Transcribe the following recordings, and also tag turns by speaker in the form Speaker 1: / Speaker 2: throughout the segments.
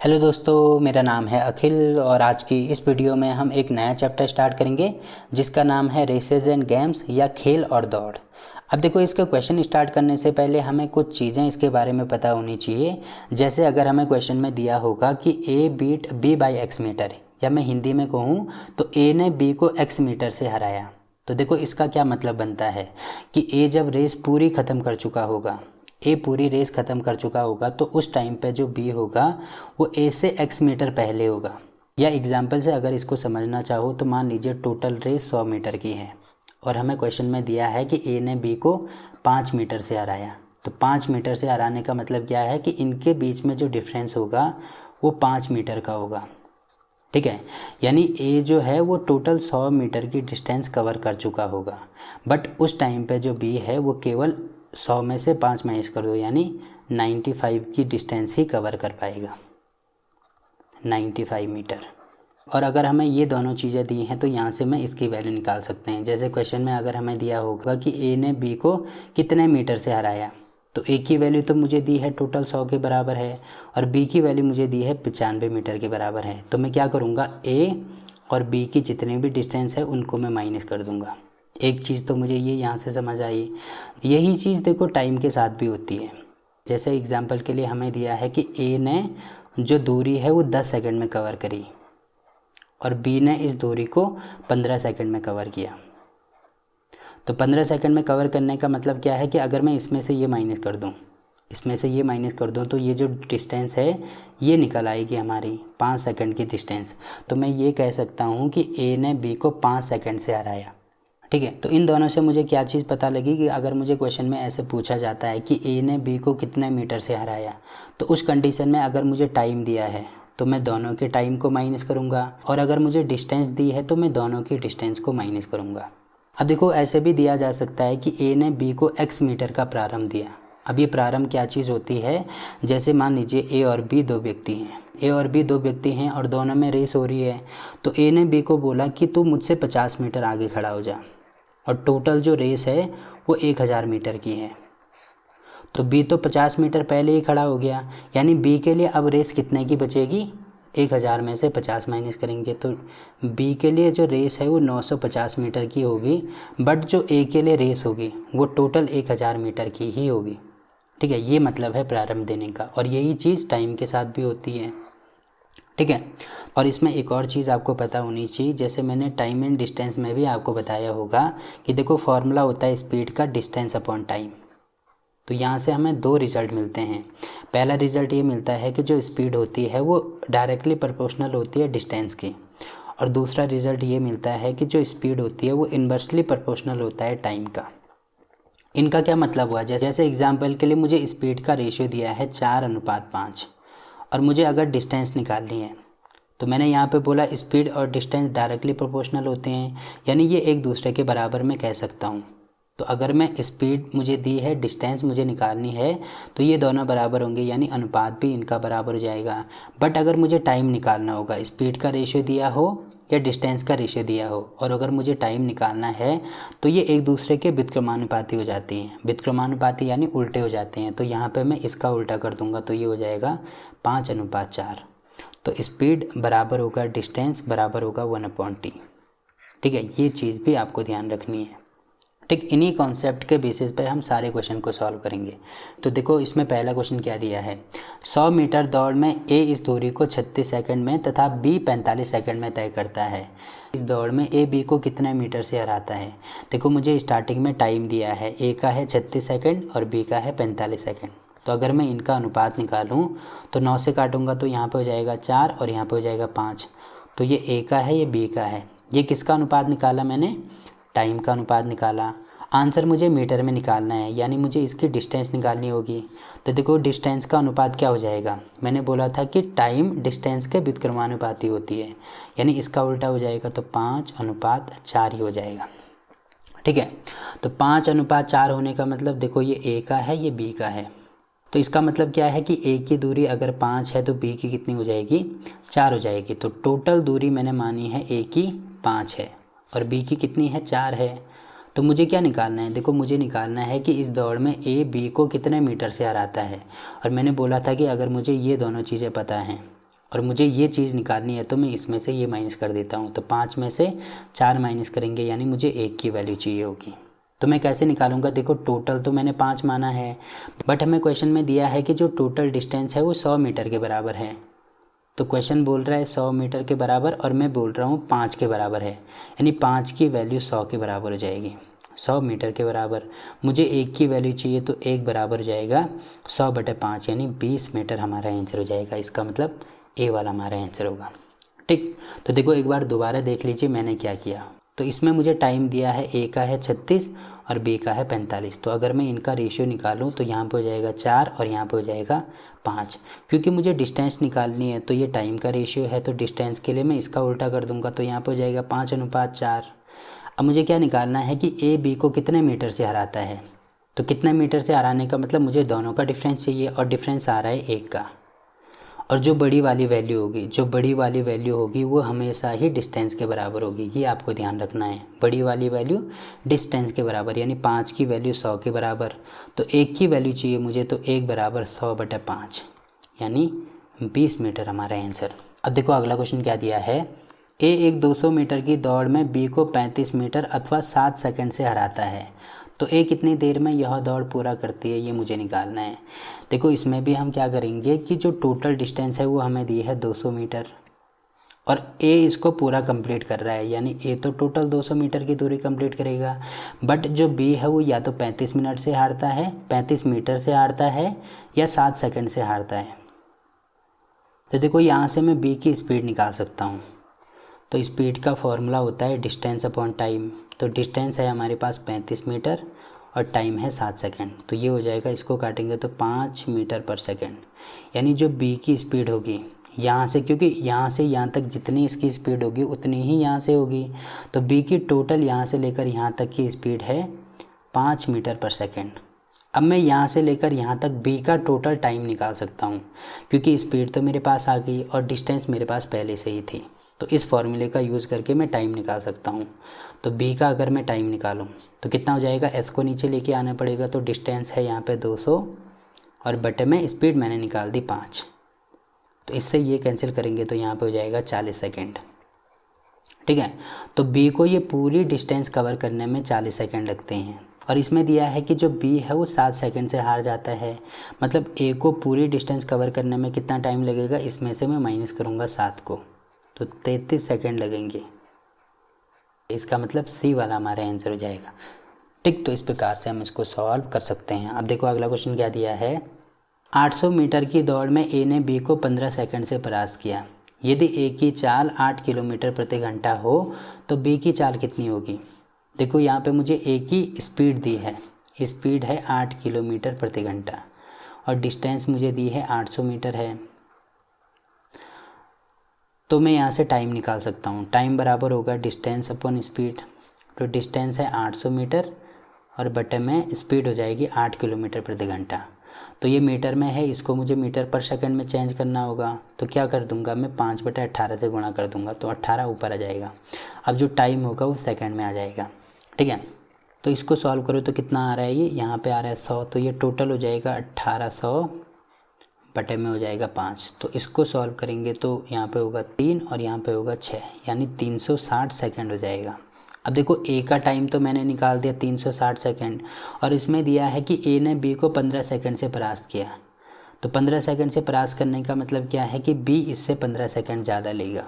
Speaker 1: Hello दोस्तों, मेरा नाम है अखिल और आज की इस वीडियो में हम एक नया चैप्टर स्टार्ट करेंगे जिसका नाम है रेसेस एंड गेम्स या खेल और दौड़। अब देखो, इसका क्वेश्चन स्टार्ट करने से पहले हमें कुछ चीज़ें इसके बारे में पता होनी चाहिए। जैसे अगर हमें क्वेश्चन में दिया होगा कि A beat B by X metre, या मैं हिंदी में कहूँ तो ए ने बी को एक्स मीटर से हराया, तो देखो इसका क्या मतलब बनता है कि ए जब रेस पूरी ख़त्म कर चुका होगा, ए पूरी रेस ख़त्म कर चुका होगा, तो उस टाइम पे जो बी होगा वो ए से एक्स मीटर पहले होगा। या एग्जाम्पल से अगर इसको समझना चाहो तो मान लीजिए टोटल रेस 100 मीटर की है और हमें क्वेश्चन में दिया है कि ए ने बी को 5 मीटर से हराया। तो 5 मीटर से हराने का मतलब क्या है कि इनके बीच में जो डिफरेंस होगा वो 5 मीटर का होगा। ठीक है, यानी ए जो है वो टोटल 100 मीटर की डिस्टेंस कवर कर चुका होगा, बट उस टाइम पे जो बी है वो केवल 100 में से 5 माइनस कर दो यानी 95 की डिस्टेंस ही कवर कर पाएगा, 95 मीटर। और अगर हमें ये दोनों चीज़ें दी हैं तो यहाँ से मैं इसकी वैल्यू निकाल सकते हैं। जैसे क्वेश्चन में अगर हमें दिया होगा कि ए ने बी को कितने मीटर से हराया, तो ए की वैल्यू तो मुझे दी है टोटल 100 के बराबर है और बी की वैल्यू मुझे दी है 95 मीटर के बराबर है। तो मैं क्या करूँगा, ए और बी की जितनी भी डिस्टेंस है उनको मैं माइनस कर दूँगा। एक चीज़ तो मुझे ये यहाँ से समझ आई। यही चीज़ देखो टाइम के साथ भी होती है। जैसे एग्जांपल के लिए हमें दिया है कि ए ने जो दूरी है वो 10 सेकंड में कवर करी और बी ने इस दूरी को 15 सेकंड में कवर किया। तो 15 सेकंड में कवर करने का मतलब क्या है कि अगर मैं इसमें से ये माइनस कर दूँ, इसमें से ये माइनस कर दूँ, तो ये जो डिस्टेंस है ये निकल आएगी हमारी 5 सेकंड की डिस्टेंस। तो मैं ये कह सकता हूँ कि ए ने बी को 5 सेकंड से हराया। ठीक है, तो इन दोनों से मुझे क्या चीज़ पता लगी कि अगर मुझे क्वेश्चन में ऐसे पूछा जाता है कि ए ने बी को कितने मीटर से हराया, तो उस कंडीशन में अगर मुझे टाइम दिया है तो मैं दोनों के टाइम को माइनस करूँगा, और अगर मुझे डिस्टेंस दी है तो मैं दोनों की डिस्टेंस को माइनस करूँगा। अब देखो, ऐसे भी दिया जा सकता है कि ए ने बी को एक्स मीटर का प्रारंभ दिया। अब ये प्रारंभ क्या चीज़ होती है, जैसे मान लीजिए ए और बी दो व्यक्ति हैं और दोनों में रेस हो रही है। तो ए ने बी को बोला कि तू मुझसे 50 मीटर आगे खड़ा हो जा, और टोटल जो रेस है वो 1000 मीटर की है। तो बी तो 50 मीटर पहले ही खड़ा हो गया, यानी बी के लिए अब रेस कितने की बचेगी, 1000 में से 50 माइनस करेंगे तो बी के लिए जो रेस है वो 950 मीटर की होगी, बट जो ए के लिए रेस होगी वो टोटल 1000 मीटर की ही होगी। ठीक है, ये मतलब है प्रारंभ देने का, और यही चीज़ टाइम के साथ भी होती है। ठीक है, और इसमें एक और चीज़ आपको पता होनी चाहिए, जैसे मैंने टाइम एंड डिस्टेंस में भी आपको बताया होगा कि देखो फॉर्मूला होता है स्पीड का डिस्टेंस अपॉन टाइम। तो यहाँ से हमें दो रिज़ल्ट मिलते हैं। पहला रिज़ल्ट ये मिलता है कि जो स्पीड होती है वो डायरेक्टली प्रोपोर्शनल होती है डिस्टेंस की, और दूसरा रिज़ल्ट ये मिलता है कि जो स्पीड होती है वो इन्वर्सली प्रोपोर्शनल होता है टाइम का। इनका क्या मतलब हुआ, जैसे एग्जाम्पल के लिए मुझे स्पीड का रेशियो दिया है 4:5 और मुझे अगर डिस्टेंस निकालनी है तो मैंने यहाँ पे बोला स्पीड और डिस्टेंस डायरेक्टली प्रोपोर्शनल होते हैं, यानी ये एक दूसरे के बराबर मैं कह सकता हूँ। तो अगर मैं स्पीड मुझे दी है, डिस्टेंस मुझे निकालनी है, तो ये दोनों बराबर होंगे, यानी अनुपात भी इनका बराबर हो जाएगा। बट अगर मुझे टाइम निकालना होगा, स्पीड का रेशियो दिया हो या डिस्टेंस का रेशियो दिया हो, और अगर मुझे टाइम निकालना है तो ये एक दूसरे के व्युत्क्रमानुपाती हो जाती हैं। व्युत्क्रमानुपाती यानी उल्टे हो जाते हैं। तो यहाँ पे मैं इसका उल्टा कर दूंगा तो ये हो जाएगा 5:4। तो स्पीड बराबर होगा डिस्टेंस बराबर होगा 1/t। ठीक है, ये चीज़ भी आपको ध्यान रखनी है। ठीक, इन्हीं कॉन्सेप्ट के बेसिस पे हम सारे क्वेश्चन को सॉल्व करेंगे। तो देखो, इसमें पहला क्वेश्चन क्या दिया है, 100 मीटर दौड़ में ए इस दूरी को 36 सेकंड में तथा बी 45 सेकंड में तय करता है। इस दौड़ में ए बी को कितने मीटर से हराता है। देखो, मुझे स्टार्टिंग में टाइम दिया है, ए का है 36 सेकंड और बी का है 45 सेकंड। तो अगर मैं इनका अनुपात निकालूं तो 9 से काटूंगा तो यहाँ पे हो जाएगा 4 और यहाँ पे हो जाएगा 5। तो ये ए का है, ये बी का है। ये किसका अनुपात निकाला मैंने, टाइम का अनुपात निकाला। आंसर मुझे मीटर में निकालना है, यानी मुझे इसकी डिस्टेंस निकालनी होगी। तो देखो, डिस्टेंस का अनुपात क्या हो जाएगा, मैंने बोला था कि टाइम डिस्टेंस के व्युत्क्रमानुपाती होती है, यानी इसका उल्टा हो जाएगा तो 5:4 ही हो जाएगा। ठीक है, तो 5:4 होने का मतलब देखो ये ए का है, ये बी का है। तो इसका मतलब क्या है कि ए की दूरी अगर 5 है तो बी की कितनी हो जाएगी, 4 हो जाएगी। तो टोटल दूरी मैंने मानी है ए की 5 है और बी की कितनी है, 4 है। तो मुझे क्या निकालना है, देखो मुझे निकालना है कि इस दौड़ में ए बी को कितने मीटर से हराता है। और मैंने बोला था कि अगर मुझे ये दोनों चीज़ें पता हैं और मुझे ये चीज़ निकालनी है, तो मैं इसमें से ये माइनस कर देता हूँ। तो 5 में से 4 माइनस करेंगे, यानी मुझे 1 की वैल्यू चाहिए होगी। तो मैं कैसे निकालूंगा? देखो टोटल तो मैंने 5 माना है, बट हमें क्वेश्चन में दिया है कि जो टोटल डिस्टेंस है वो 100 मीटर के बराबर है। तो क्वेश्चन बोल रहा है 100 मीटर के बराबर, और मैं बोल रहा हूँ 5 के बराबर है, यानी 5 की वैल्यू 100 के बराबर हो जाएगी। 100 मीटर के बराबर मुझे 1 की वैल्यू चाहिए, तो 1 बराबर हो जाएगा 100/5, यानी 20 मीटर हमारा आंसर हो जाएगा। इसका मतलब ए वाला हमारा आंसर होगा। ठीक, तो देखो एक बार दोबारा देख लीजिए मैंने क्या किया। तो इसमें मुझे टाइम दिया है, ए का है 36 और बी का है 45। तो अगर मैं इनका रेशियो निकालूं तो यहाँ पे हो जाएगा 4 और यहाँ पे हो जाएगा 5। क्योंकि मुझे डिस्टेंस निकालनी है, तो ये टाइम का रेशियो है, तो डिस्टेंस के लिए मैं इसका उल्टा कर दूंगा, तो यहाँ पे हो जाएगा 5:4। अब मुझे क्या निकालना है कि ए बी को कितने मीटर से हराता है। तो कितने मीटर से हराने का मतलब मुझे दोनों का डिफरेंस चाहिए, और डिफरेंस आ रहा है 1 का। और जो बड़ी वाली वैल्यू होगी वो हमेशा ही डिस्टेंस के बराबर होगी, ये आपको ध्यान रखना है। बड़ी वाली वैल्यू डिस्टेंस के बराबर, यानी 5 की वैल्यू 100 के बराबर। तो 1 की वैल्यू चाहिए मुझे, तो 1 बराबर 100/5, यानी 20 मीटर हमारा आंसर। अब देखो अगला क्वेश्चन क्या दिया है। ए एक 200 मीटर की दौड़ में बी को 35 मीटर अथवा 7 सेकंड से हराता है, तो ए कितनी देर में यह दौड़ पूरा करती है, ये मुझे निकालना है। देखो इसमें भी हम क्या करेंगे कि जो टोटल डिस्टेंस है वो हमें दी है 200 मीटर, और ए इसको पूरा कंप्लीट कर रहा है, यानी ए तो टोटल 200 मीटर की दूरी कंप्लीट करेगा। बट जो बी है वो या तो 35 मिनट से हारता है, 35 मीटर से हारता है, या 7 सेकंड से हारता है। तो देखो यहाँ से मैं बी की स्पीड निकाल सकता हूँ। तो स्पीड का फॉर्मूला होता है डिस्टेंस अपॉन टाइम। तो डिस्टेंस है हमारे पास 35 मीटर और टाइम है 7 सेकंड। तो ये हो जाएगा, इसको काटेंगे तो 5 मीटर पर सेकंड, यानी जो बी की स्पीड होगी यहाँ से, क्योंकि यहाँ से यहाँ तक जितनी इसकी स्पीड होगी उतनी ही यहाँ से होगी, तो बी की टोटल यहाँ से लेकर यहाँ तक की स्पीड है 5 मीटर पर सेकंड। अब मैं यहाँ से लेकर यहाँ तक बी का टोटल टाइम निकाल सकता हूँ, क्योंकि स्पीड तो मेरे पास आ गई और डिस्टेंस मेरे पास पहले से ही थी। तो इस फॉर्मूले का यूज़ करके मैं टाइम निकाल सकता हूँ। तो बी का अगर मैं टाइम निकालूँ तो कितना हो जाएगा, एस को नीचे लेके आना पड़ेगा। तो डिस्टेंस है यहाँ पे 200 और बटे में स्पीड मैंने निकाल दी 5। तो इससे ये कैंसिल करेंगे तो यहाँ पे हो जाएगा 40 सेकेंड। ठीक है, तो बी को ये पूरी डिस्टेंस कवर करने में 40 सेकेंड लगते हैं। और इसमें दिया है कि जो बी है वो 7 सेकंड से हार जाता है, मतलब ए को पूरी डिस्टेंस कवर करने में कितना टाइम लगेगा, इसमें से मैं माइनस करूँगा 7 को, तो 33 सेकंड लगेंगे। इसका मतलब सी वाला हमारा आंसर हो जाएगा। ठीक, तो इस प्रकार से हम इसको सॉल्व कर सकते हैं। अब देखो अगला क्वेश्चन क्या दिया है। 800 मीटर की दौड़ में ए ने बी को 15 सेकंड से परास्त किया। यदि ए की चाल 8 किलोमीटर प्रति घंटा हो तो बी की चाल कितनी होगी। देखो यहाँ पे मुझे ए की स्पीड दी है, स्पीड है 8 किलोमीटर प्रति घंटा और डिस्टेंस मुझे दी है 800 मीटर है। तो मैं यहाँ से टाइम निकाल सकता हूँ। टाइम बराबर होगा डिस्टेंस अपॉन स्पीड। तो डिस्टेंस है 800 मीटर और बटे में स्पीड हो जाएगी 8 किलोमीटर प्रति घंटा। तो ये मीटर में है, इसको मुझे मीटर पर सेकंड में चेंज करना होगा। तो क्या कर दूंगा मैं, 5/18 से गुणा कर दूंगा, तो 18 ऊपर आ जाएगा। अब जो टाइम होगा वो सेकंड में आ जाएगा। ठीक है, तो इसको सॉल्व करो तो कितना आ रहा है, ये यहाँ पे आ रहा है 100। तो ये टोटल हो जाएगा 1800 बटे में हो जाएगा 5। तो इसको सॉल्व करेंगे तो यहाँ पे होगा 3 और यहाँ पे होगा 6, यानी 360 सेकंड हो जाएगा। अब देखो ए का टाइम तो मैंने निकाल दिया 360 सेकंड, और इसमें दिया है कि ए ने बी को 15 सेकंड से परास्त किया। तो 15 सेकंड से परास्त करने का मतलब क्या है कि बी इससे 15 सेकंड ज़्यादा लेगा।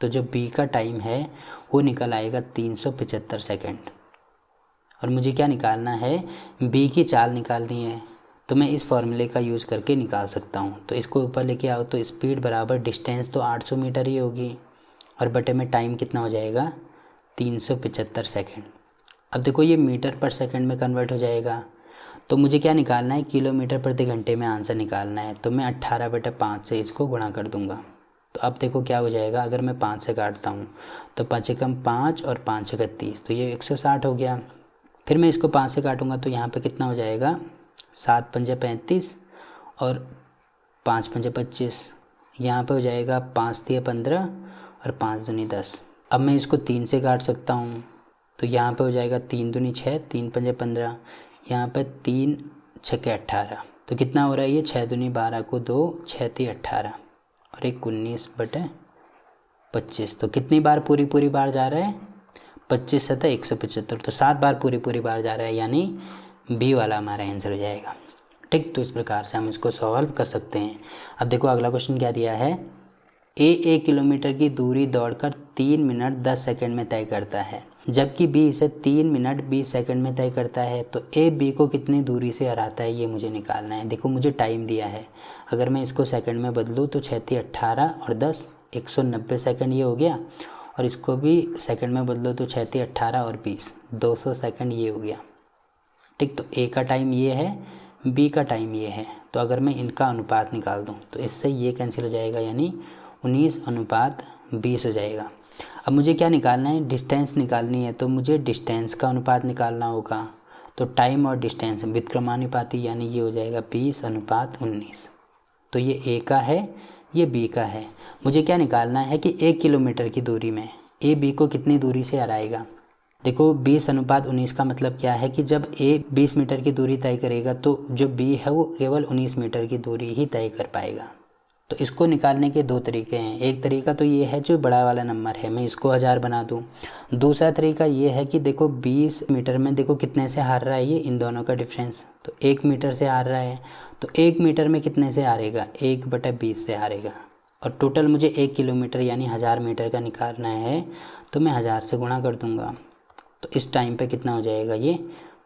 Speaker 1: तो जो बी का टाइम है वो निकल आएगा 375 सेकंड। और मुझे क्या निकालना है, बी की चाल निकालनी है। तो मैं इस फॉर्मूले का यूज़ करके निकाल सकता हूँ। तो इसको ऊपर लेके आओ तो स्पीड बराबर डिस्टेंस तो 800 मीटर ही होगी और बटे में टाइम कितना हो जाएगा 375 सेकंड। अब देखो ये मीटर पर सेकंड में कन्वर्ट हो जाएगा। तो मुझे क्या निकालना है, किलोमीटर प्रति घंटे में आंसर निकालना है। तो मैं 18/5 से इसको गुणा कर दूंगा। तो अब देखो क्या हो जाएगा, अगर मैं 5 से काटता हूँ तो 5 एकम 5 और 5 एकम 30, तो ये 160 हो गया। फिर मैं इसको 5 से काटूंगा तो यहाँ पे कितना हो जाएगा, 7 पंजे 35 और 5 पंजे 25, यहाँ पे हो जाएगा 5 तिया 15 और 5 दूनी 10। अब मैं इसको 3 से काट सकता हूँ तो यहाँ पे हो जाएगा 3 दूनी 6, 3 पंजे 15, यहाँ पे 3 छक्के 18। तो कितना हो रहा है ये, 6 दूनी 12 को 2, 6 ती 18 और एक 19/25। तो कितनी बार पूरी बार जा रहा है? 25 7 175, तो 7 बार पूरी बार जा रहा है, यानी बी वाला हमारा आंसर हो जाएगा। ठीक, तो इस प्रकार से हम इसको सॉल्व कर सकते हैं। अब देखो अगला क्वेश्चन क्या दिया है। ए 1 किलोमीटर की दूरी दौड़कर 3 मिनट 10 सेकंड में तय करता है, जबकि बी इसे 3 मिनट 20 सेकंड में तय करता है। तो ए बी को कितनी दूरी से हराता है, ये मुझे निकालना है। देखो मुझे टाइम दिया है, अगर मैं इसको सेकंड में बदलूँ तो 6 × 18 और 10 190 सेकंड ये हो गया, और इसको भी सेकंड में बदलो तो 6 × 18 और 20 200 सेकंड ये हो गया। ठीक, तो ए का टाइम ये है, बी का टाइम ये है। तो अगर मैं इनका अनुपात निकाल दूं तो इससे ये कैंसिल हो जाएगा, यानी 19:20 हो जाएगा। अब मुझे क्या निकालना है? डिस्टेंस निकालनी है, तो मुझे डिस्टेंस का अनुपात निकालना होगा। तो टाइम और डिस्टेंस व्युत्क्रमानुपाती, यानी ये हो जाएगा 20:19। तो ये ए का है, ये बी का है। मुझे क्या निकालना है कि 1 किलोमीटर की दूरी में ए बी को कितनी दूरी से हराएगा। देखो 20:19 का मतलब क्या है कि जब ए 20 मीटर की दूरी तय करेगा तो जो बी है वो केवल 19 मीटर की दूरी ही तय कर पाएगा। तो इसको निकालने के 2 तरीके हैं। एक तरीका तो ये है जो बड़ा वाला नंबर है, मैं इसको 1000 बना दूँ। दूसरा तरीका ये है कि देखो 20 मीटर में देखो कितने से हार रहा है ये, इन दोनों का डिफरेंस, तो 1 मीटर से हार रहा है। तो 1 मीटर में कितने से हारेगा? 1/20 से हारेगा। और टोटल मुझे 1 किलोमीटर यानी 1000 मीटर का निकालना है, तो मैं 1000 से गुणा कर दूंगा। तो इस टाइम पे कितना हो जाएगा? ये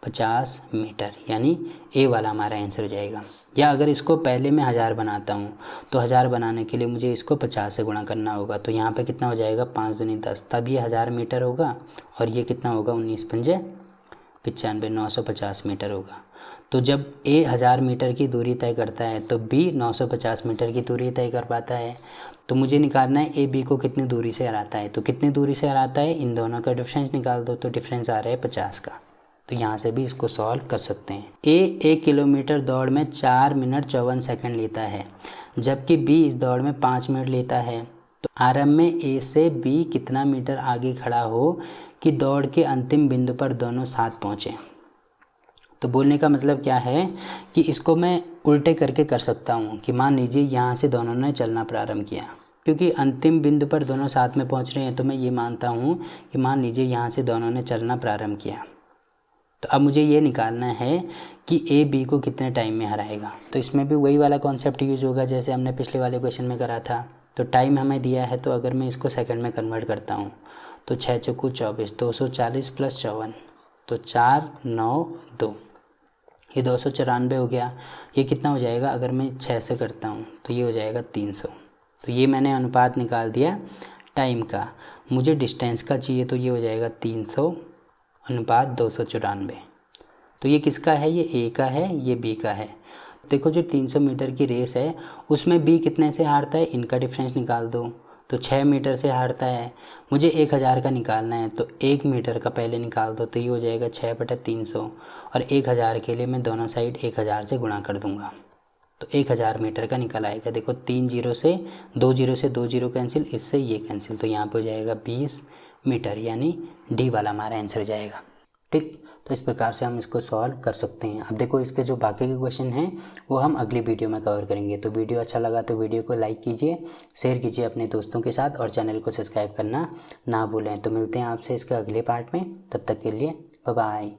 Speaker 1: 50 मीटर, यानी ए वाला हमारा आंसर हो जाएगा। या अगर इसको पहले मैं 1000 बनाता हूँ तो 1000 बनाने के लिए मुझे इसको 50 से गुणा करना होगा। तो यहाँ पे कितना हो जाएगा? 5 दूनी 10, तब ये 1000 मीटर होगा। और ये कितना होगा? 19 पंजे 95, 950 मीटर होगा। तो जब ए 1000 मीटर की दूरी तय करता है तो बी 950 मीटर की दूरी तय कर पाता है। तो मुझे निकालना है ए बी को कितनी दूरी से हराता है। तो कितनी दूरी से हराता है, इन दोनों का डिफरेंस निकाल दो, तो डिफरेंस आ रहा है 50 का। तो यहाँ से भी इसको सॉल्व कर सकते हैं। ए 1 किलोमीटर दौड़ में 4 मिनट 54 सेकंड लेता है, जबकि बी इस दौड़ में 5 मिनट लेता है। तो आरंभ में ए से बी कितना मीटर आगे खड़ा हो कि दौड़ के अंतिम बिंदु पर दोनों साथ पहुँचें। तो बोलने का मतलब क्या है कि इसको मैं उल्टे करके कर सकता हूँ कि मान लीजिए यहाँ से दोनों ने चलना प्रारंभ किया, क्योंकि अंतिम बिंदु पर दोनों साथ में पहुँच रहे हैं, तो मैं ये मानता हूँ कि मान लीजिए यहाँ से दोनों ने चलना प्रारंभ किया। तो अब मुझे ये निकालना है कि ए बी को कितने टाइम में हराएगा। तो इसमें भी वही वाला कॉन्सेप्ट यूज़ होगा जैसे हमने पिछले वाले क्वेश्चन में करा था। तो टाइम हमें दिया है, तो अगर मैं इसको सेकंड में कन्वर्ट करता हूँ तो 6 चौकू 24, 240 + 54, तो 4 9 2, ये 294 हो गया। ये कितना हो जाएगा? अगर मैं 6 से करता हूँ तो ये हो जाएगा 300। तो ये मैंने अनुपात निकाल दिया टाइम का। मुझे डिस्टेंस का चाहिए, तो ये हो जाएगा 300/294। तो ये किसका है? ये ए का है, ये बी का है। देखो जो 300 मीटर की रेस है उसमें बी कितने से हारता है, इनका डिफरेंस निकाल दो। तो 6 मीटर से हारता है। मुझे 1000 का निकालना है, तो 1 मीटर का पहले निकाल दो, तो ये हो जाएगा 6/300। और 1000 के लिए मैं दोनों साइड 1000 से गुणा कर दूंगा, तो 1000 मीटर का निकल आएगा। देखो 3 0 से 2 0 से 2 0 कैंसिल, इससे ये कैंसिल, तो यहाँ पे हो जाएगा 20 मीटर, यानी डी वाला हमारा आंसर हो जाएगा। ठीक, तो इस प्रकार से हम इसको सॉल्व कर सकते हैं। अब देखो इसके जो बाकी के क्वेश्चन हैं वो हम अगली वीडियो में कवर करेंगे। तो वीडियो अच्छा लगा तो वीडियो को लाइक कीजिए, शेयर कीजिए अपने दोस्तों के साथ, और चैनल को सब्सक्राइब करना ना भूलें। तो मिलते हैं आपसे इसके अगले पार्ट में, तब तक के लिए बाय बाय।